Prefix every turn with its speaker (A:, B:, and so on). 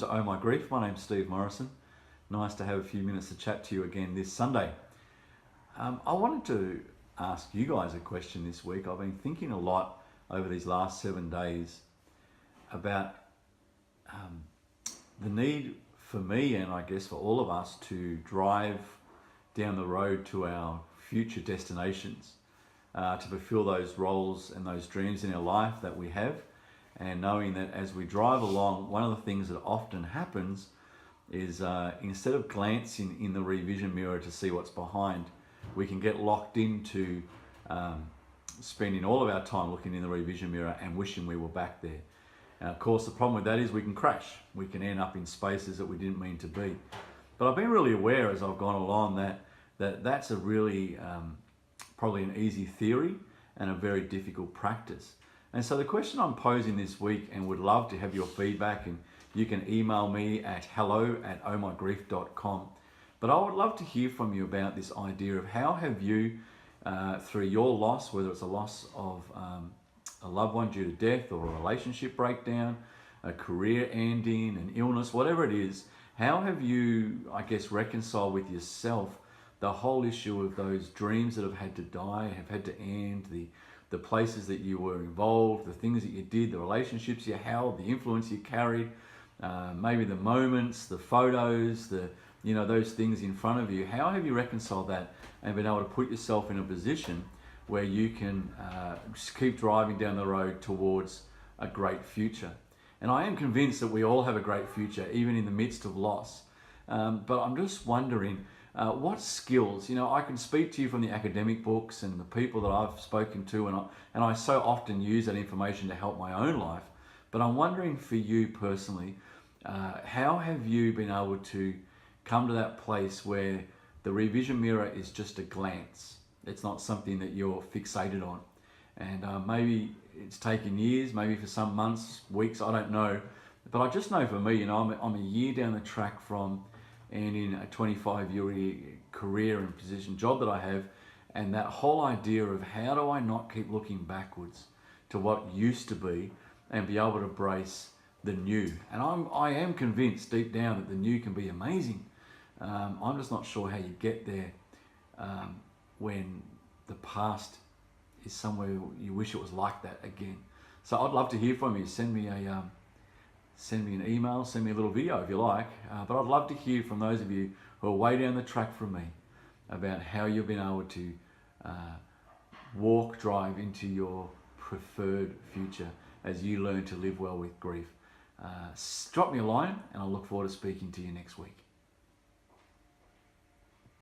A: To Oh My Grief. My name's Steve Morrison. Nice to have a few minutes to chat to you again this Sunday. I wanted to ask you guys a question this week. I've been thinking a lot over these last 7 days about the need for me, and I guess for all of us, to drive down the road to our future destinations, to fulfill those roles and those dreams in our life that we have. And knowing that as we drive along, one of the things that often happens is instead of glancing in the rear vision mirror to see what's behind, we can get locked into spending all of our time looking in the rear vision mirror and wishing we were back there. And of course, the problem with that is we can crash. We can end up in spaces that we didn't mean to be. But I've been really aware as I've gone along that's a really probably an easy theory and a very difficult practice. And so the question I'm posing this week, and would love to have your feedback, and you can email me at hello@ohmygrief.com. But I would love to hear from you about this idea of how have you, through your loss, whether it's a loss of a loved one due to death or a relationship breakdown, a career ending, an illness, whatever it is, how have you, I guess, reconciled with yourself the whole issue of those dreams that have had to die, have had to end, the places that you were involved, the things that you did, the relationships you held, the influence you carried, maybe the moments, the photos, those things in front of you. How have you reconciled that and been able to put yourself in a position where you can just keep driving down the road towards a great future? And I am convinced that we all have a great future, even in the midst of loss. But I'm just wondering, what skills, I can speak to you from the academic books and the people that I've spoken to, and I so often use that information to help my own life. But I'm wondering for you personally, how have you been able to come to that place where the rear vision mirror is just a glance? It's not something that you're fixated on. And maybe it's taken years, maybe for some months, weeks, I don't know. But I just know for me, I'm a year down the track from ending a 25-year career and position job that I have, and that whole idea of how do I not keep looking backwards to what used to be and be able to embrace the new. And I am convinced deep down that the new can be amazing. I'm just not sure how you get there when the past is somewhere you wish it was like that again. So I'd love to hear from you. Send me an email, send me a little video if you like. But I'd love to hear from those of you who are way down the track from me about how you've been able to drive into your preferred future as you learn to live well with grief. Drop me a line and I'll look forward to speaking to you next week.